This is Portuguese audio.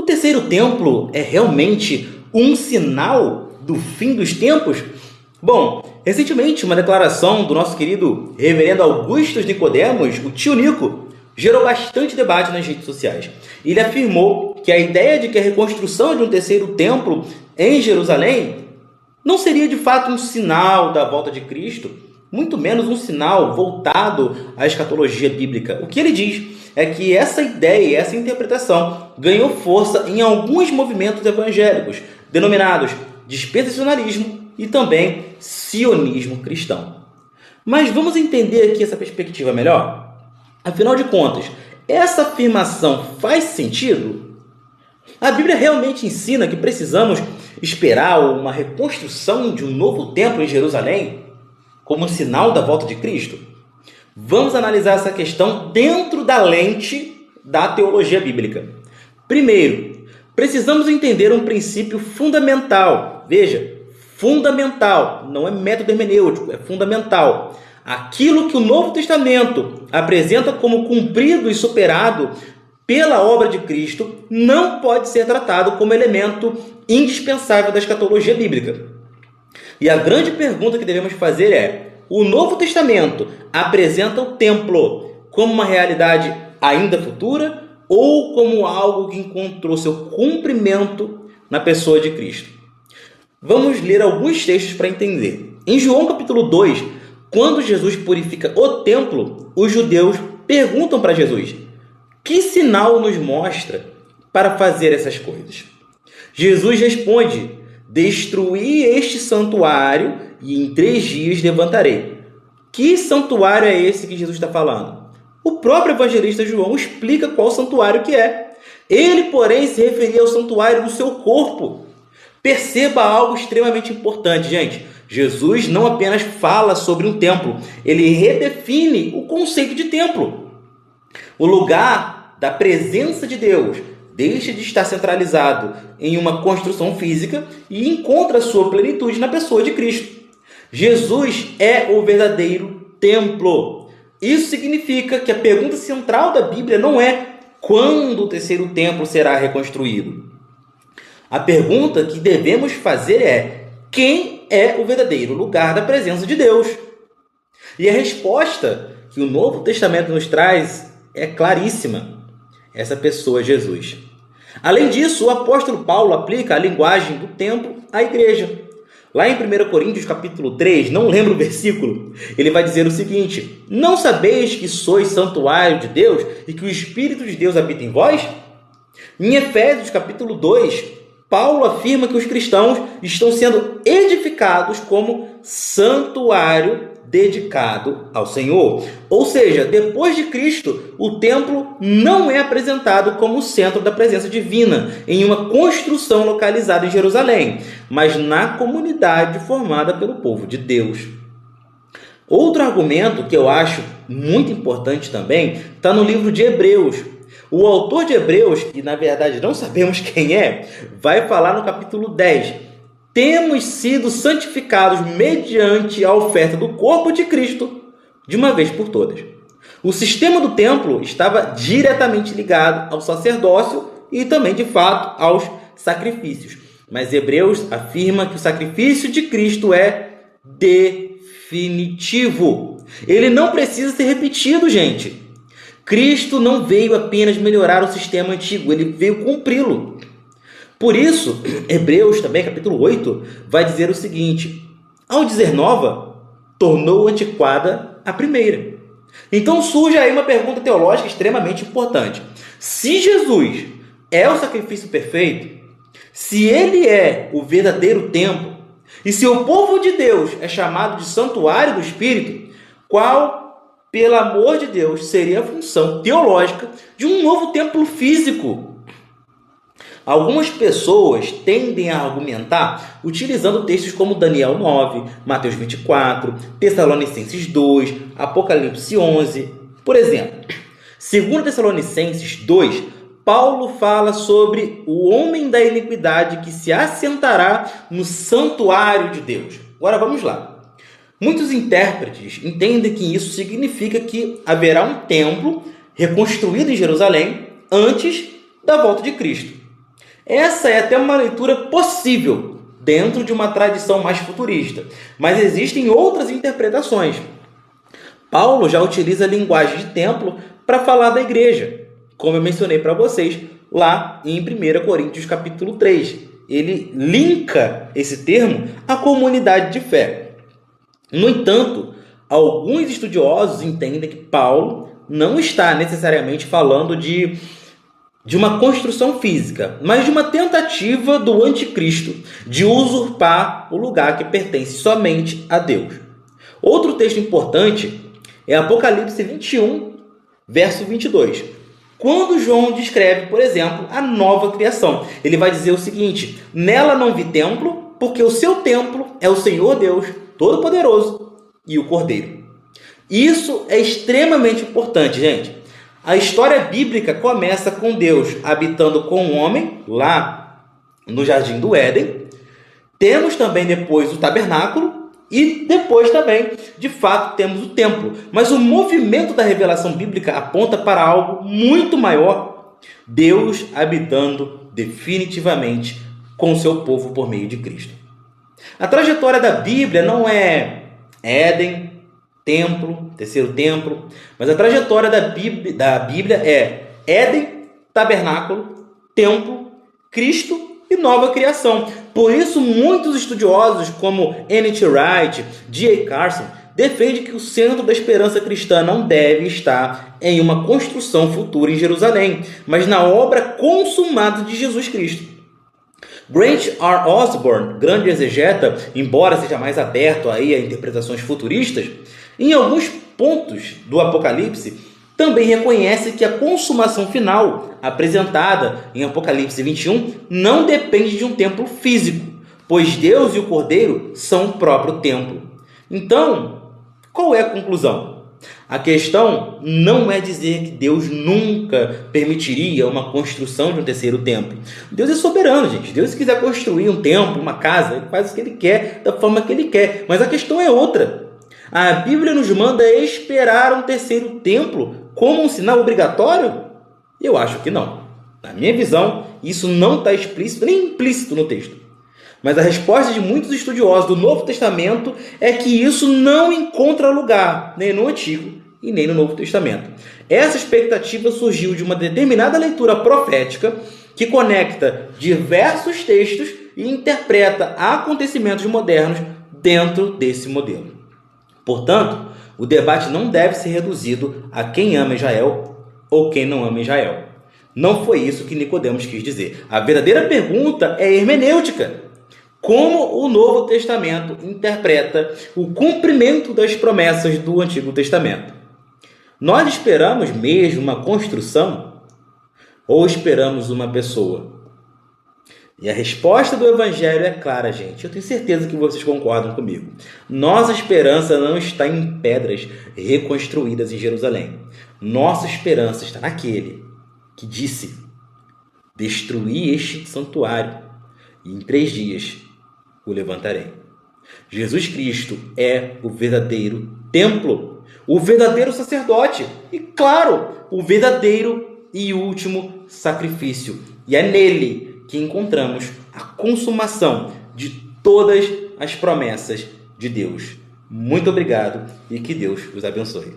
terceiro templo é realmente um sinal do fim dos tempos? Bom, recentemente uma declaração do nosso querido reverendo Augustus Nicodemos, o tio Nico, gerou bastante debate nas redes sociais. Ele afirmou que a ideia de que a reconstrução de um terceiro templo em Jerusalém não seria de fato um sinal da volta de Cristo, muito menos um sinal voltado à escatologia bíblica. O que ele diz é que essa ideia, essa interpretação ganhou força em alguns movimentos evangélicos, denominados dispensacionalismo e também sionismo cristão. Mas vamos entender aqui essa perspectiva melhor? Afinal de contas, essa afirmação faz sentido? A Bíblia realmente ensina que precisamos esperar uma reconstrução de um novo templo em Jerusalém como um sinal da volta de Cristo? Vamos analisar essa questão dentro da lente da teologia bíblica. Primeiro, precisamos entender um princípio fundamental. Veja, fundamental, não é método hermenêutico, é fundamental. Aquilo que o Novo Testamento apresenta como cumprido e superado pela obra de Cristo não pode ser tratado como elemento indispensável da escatologia bíblica. E a grande pergunta que devemos fazer é: o Novo Testamento apresenta o templo como uma realidade ainda futura ou como algo que encontrou seu cumprimento na pessoa de Cristo? Vamos ler alguns textos para entender. Em João capítulo 2, quando Jesus purifica o templo, os judeus perguntam para Jesus: que sinal nos mostra para fazer essas coisas? Jesus responde: destruí este santuário e em 3 dias levantarei. Que santuário é esse que Jesus está falando? O próprio evangelista João explica qual santuário que é. Ele, porém, se referia ao santuário do seu corpo. Perceba algo extremamente importante, gente. Jesus não apenas fala sobre um templo, ele redefine o conceito de templo. O lugar da presença de Deus deixa de estar centralizado em uma construção física e encontra sua plenitude na pessoa de Cristo. Jesus é o verdadeiro templo. Isso significa que a pergunta central da Bíblia não é quando o terceiro templo será reconstruído. A pergunta que devemos fazer é: quem é o verdadeiro lugar da presença de Deus? E a resposta que o Novo Testamento nos traz é claríssima. Essa pessoa é Jesus. Além disso, o apóstolo Paulo aplica a linguagem do templo à igreja. Lá em 1 Coríntios capítulo 3, não lembro o versículo, ele vai dizer o seguinte: não sabeis que sois santuário de Deus e que o Espírito de Deus habita em vós? Em Efésios capítulo 2, Paulo afirma que os cristãos estão sendo edificados como santuário dedicado ao Senhor. Ou seja, depois de Cristo, o templo não é apresentado como o centro da presença divina, em uma construção localizada em Jerusalém, mas na comunidade formada pelo povo de Deus. Outro argumento que eu acho muito importante também está no livro de Hebreus. O autor de Hebreus, que na verdade não sabemos quem é, vai falar no capítulo 10. Temos sido santificados mediante a oferta do corpo de Cristo, de uma vez por todas. O sistema do templo estava diretamente ligado ao sacerdócio e também, de fato, aos sacrifícios. Mas Hebreus afirma que o sacrifício de Cristo é definitivo. Ele não precisa ser repetido, gente. Cristo não veio apenas melhorar o sistema antigo, ele veio cumpri-lo. Por isso, Hebreus também, capítulo 8, vai dizer o seguinte: ao dizer nova, tornou antiquada a primeira. Então surge aí uma pergunta teológica extremamente importante. Se Jesus é o sacrifício perfeito, se ele é o verdadeiro templo, e se o povo de Deus é chamado de santuário do Espírito, qual, pelo amor de Deus, seria a função teológica de um novo templo físico? Algumas pessoas tendem a argumentar utilizando textos como Daniel 9, Mateus 24, Tessalonicenses 2, Apocalipse 11. Por exemplo, segundo Tessalonicenses 2, Paulo fala sobre o homem da iniquidade que se assentará no santuário de Deus. Agora vamos lá. Muitos intérpretes entendem que isso significa que haverá um templo reconstruído em Jerusalém antes da volta de Cristo. Essa é até uma leitura possível dentro de uma tradição mais futurista, mas existem outras interpretações. Paulo já utiliza a linguagem de templo para falar da igreja, como eu mencionei para vocês lá em 1 Coríntios capítulo 3. Ele linka esse termo à comunidade de fé. No entanto, alguns estudiosos entendem que Paulo não está necessariamente falando de uma construção física, mas de uma tentativa do anticristo de usurpar o lugar que pertence somente a Deus. Outro texto importante é Apocalipse 21, verso 22. Quando João descreve, por exemplo, a nova criação, ele vai dizer o seguinte: nela não vi templo, porque o seu templo é o Senhor Deus Todo-Poderoso e o Cordeiro. Isso é extremamente importante, gente. A história bíblica começa com Deus habitando com o homem, lá no Jardim do Éden. Temos também depois o tabernáculo e depois também, de fato, temos o templo. Mas o movimento da revelação bíblica aponta para algo muito maior: Deus habitando definitivamente com o seu povo por meio de Cristo. A trajetória da Bíblia não é Éden, templo, terceiro templo, mas a trajetória da Bíblia é Éden, tabernáculo, templo, Cristo e nova criação. Por isso, muitos estudiosos como N.T. Wright, D.A. Carson, defendem que o centro da esperança cristã não deve estar em uma construção futura em Jerusalém, mas na obra consumada de Jesus Cristo. Grant R. Osborne, grande exegeta, embora seja mais aberto aí a interpretações futuristas, em alguns pontos do Apocalipse, também reconhece que a consumação final apresentada em Apocalipse 21 não depende de um templo físico, pois Deus e o Cordeiro são o próprio templo. Então, qual é a conclusão? A questão não é dizer que Deus nunca permitiria uma construção de um terceiro templo. Deus é soberano, gente. Deus, se quiser construir um templo, uma casa, ele faz o que ele quer, da forma que ele quer. Mas a questão é outra. A Bíblia nos manda esperar um terceiro templo como um sinal obrigatório? Eu acho que não. Na minha visão, isso não está explícito nem implícito no texto. Mas a resposta de muitos estudiosos do Novo Testamento é que isso não encontra lugar, nem no Antigo e nem no Novo Testamento. Essa expectativa surgiu de uma determinada leitura profética que conecta diversos textos e interpreta acontecimentos modernos dentro desse modelo. Portanto, o debate não deve ser reduzido a quem ama Israel ou quem não ama Israel. Não foi isso que Nicodemos quis dizer. A verdadeira pergunta é hermenêutica. Como o Novo Testamento interpreta o cumprimento das promessas do Antigo Testamento? Nós esperamos mesmo uma construção ou esperamos uma pessoa? E a resposta do Evangelho é clara, gente. Eu tenho certeza que vocês concordam comigo. Nossa esperança não está em pedras reconstruídas em Jerusalém. Nossa esperança está naquele que disse: destruí este santuário e em 3 dias o levantarei. Jesus Cristo é o verdadeiro templo, o verdadeiro sacerdote e, claro, o verdadeiro e último sacrifício. E é nele que encontramos a consumação de todas as promessas de Deus. Muito obrigado e que Deus os abençoe.